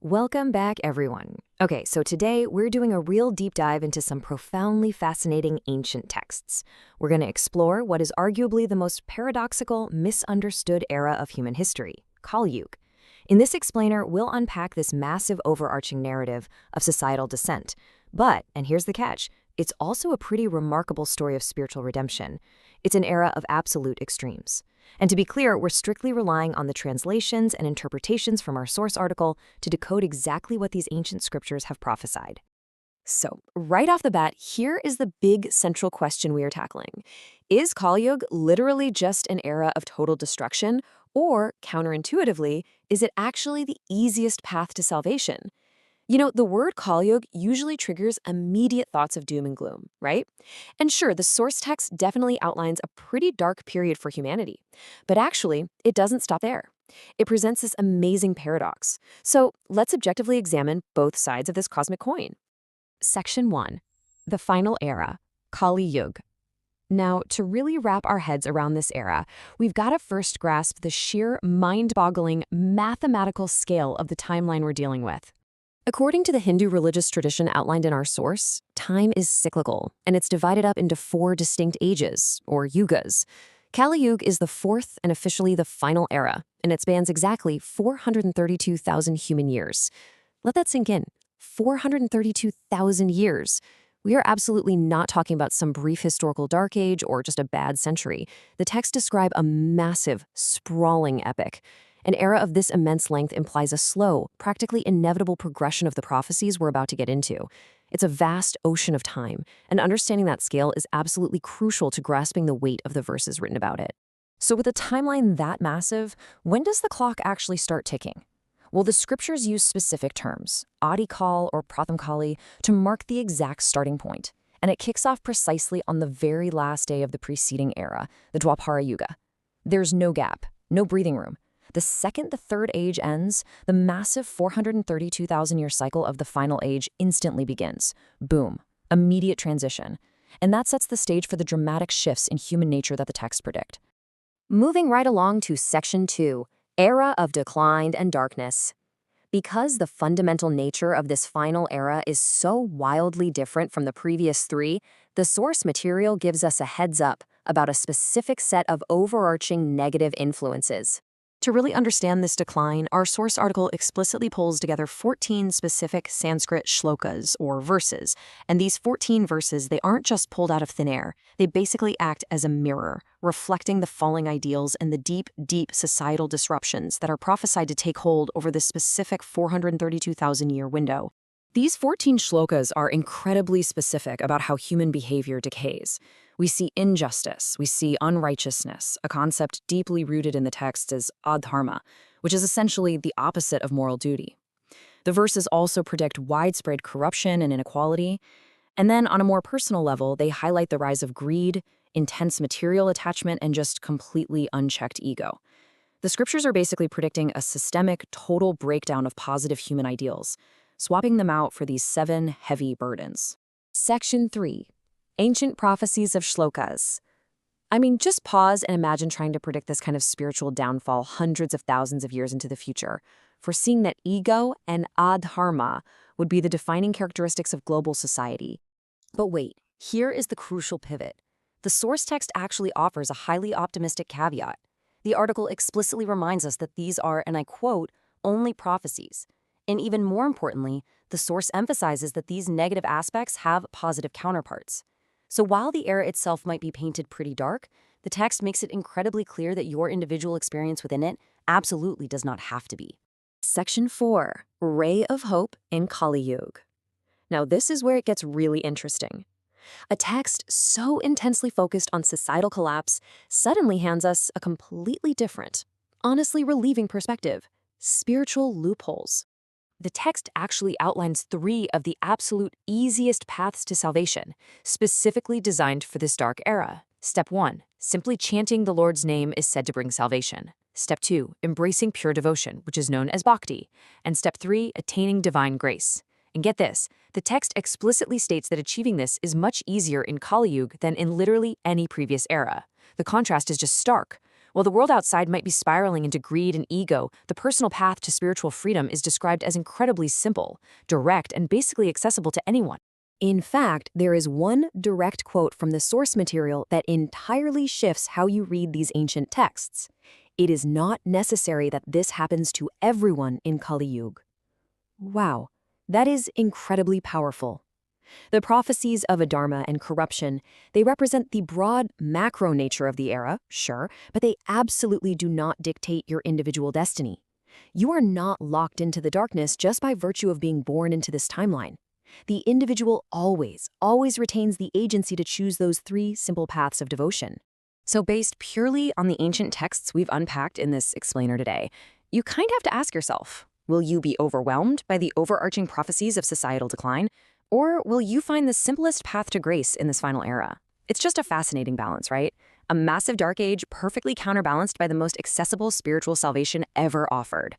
Welcome back, everyone. Okay, so today we're doing a real deep dive into some profoundly fascinating ancient texts. We're going to explore what is arguably the most paradoxical, misunderstood era of human history, Kalyug. In this explainer, we'll unpack this massive overarching narrative of societal descent. But, and here's the catch, it's also a pretty remarkable story of spiritual redemption. It's an era of absolute extremes. And to be clear, we're strictly relying on the translations and interpretations from our source article to decode exactly what these ancient scriptures have prophesied. So, right off the bat, here is the big central question we are tackling. Is Kalyug literally just an era of total destruction, or, counterintuitively, is it actually the easiest path to salvation? You know, the word Kalyug usually triggers immediate thoughts of doom and gloom, right? And sure, the source text definitely outlines a pretty dark period for humanity. But actually, it doesn't stop there. It presents this amazing paradox. So let's objectively examine both sides of this cosmic coin. Section 1. The Final Era, Kali Yuga. Now, to really wrap our heads around this era, we've got to first grasp the sheer mind-boggling mathematical scale of the timeline we're dealing with. According to the Hindu religious tradition outlined in our source, time is cyclical, and it's divided up into 4 distinct ages, or yugas. Kali Yuga is the 4th and officially the final era, and it spans exactly 432,000 human years. Let that sink in. 432,000 years. We are absolutely not talking about some brief historical dark age or just a bad century. The texts describe a massive, sprawling epic. An era of this immense length implies a slow, practically inevitable progression of the prophecies we're about to get into. It's a vast ocean of time, and understanding that scale is absolutely crucial to grasping the weight of the verses written about it. So with a timeline that massive, when does the clock actually start ticking? Well, the scriptures use specific terms, Adikal or Prathamkali, to mark the exact starting point, and it kicks off precisely on the very last day of the preceding era, the Dwapara Yuga. There's no gap, no breathing room. The second the third age ends, the massive 432,000-year cycle of the final age instantly begins. Boom. Immediate transition. And that sets the stage for the dramatic shifts in human nature that the texts predict. Moving right along to Section 2, Era of Decline and Darkness. Because the fundamental nature of this final era is so wildly different from the previous 3, the source material gives us a heads up about a specific set of overarching negative influences. To really understand this decline, our source article explicitly pulls together 14 specific Sanskrit shlokas, or verses. And these 14 verses, they aren't just pulled out of thin air. They basically act as a mirror, reflecting the falling ideals and the deep, deep societal disruptions that are prophesied to take hold over this specific 432,000-year window. These 14 shlokas are incredibly specific about how human behavior decays. We see injustice, we see unrighteousness, a concept deeply rooted in the text as adharma, which is essentially the opposite of moral duty. The verses also predict widespread corruption and inequality, and then on a more personal level, they highlight the rise of greed, intense material attachment, and just completely unchecked ego. The scriptures are basically predicting a systemic, total breakdown of positive human ideals, swapping them out for these 7 heavy burdens. Section 3. Ancient Prophecies of Shlokas. I mean, just pause and imagine trying to predict this kind of spiritual downfall hundreds of thousands of years into the future, foreseeing that ego and adharma would be the defining characteristics of global society. But wait, here is the crucial pivot. The source text actually offers a highly optimistic caveat. The article explicitly reminds us that these are, and I quote, only prophecies. And even more importantly, the source emphasizes that these negative aspects have positive counterparts. So while the era itself might be painted pretty dark, the text makes it incredibly clear that your individual experience within it absolutely does not have to be. Section 4. Ray of Hope in Kali Yuga. Now this is where it gets really interesting. A text so intensely focused on societal collapse suddenly hands us a completely different, honestly relieving perspective: spiritual loopholes. The text actually outlines 3 of the absolute easiest paths to salvation, specifically designed for this dark era. Step 1. Simply chanting the Lord's name is said to bring salvation. Step 2. Embracing pure devotion, which is known as bhakti. And Step 3. Attaining divine grace. And get this, the text explicitly states that achieving this is much easier in Kali Yuga than in literally any previous era. The contrast is just stark. While the world outside might be spiraling into greed and ego, the personal path to spiritual freedom is described as incredibly simple, direct, and basically accessible to anyone. In fact, there is one direct quote from the source material that entirely shifts how you read these ancient texts. It is not necessary that this happens to everyone in Kalyug. Wow, that is incredibly powerful. The prophecies of adharma and corruption, they represent the broad macro nature of the era, sure, but they absolutely do not dictate your individual destiny. You are not locked into the darkness just by virtue of being born into this timeline. The individual always retains the agency to choose those three simple paths of devotion. So based purely on the ancient texts we've unpacked in this explainer today, you kind of have to ask yourself, will you be overwhelmed by the overarching prophecies of societal decline? Or will you find the simplest path to grace in this final era? It's just a fascinating balance, right? A massive dark age perfectly counterbalanced by the most accessible spiritual salvation ever offered.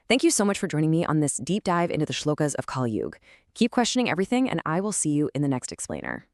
Thank you so much for joining me on this deep dive into the shlokas of Kalyug. Keep questioning everything, and I will see you in the next explainer.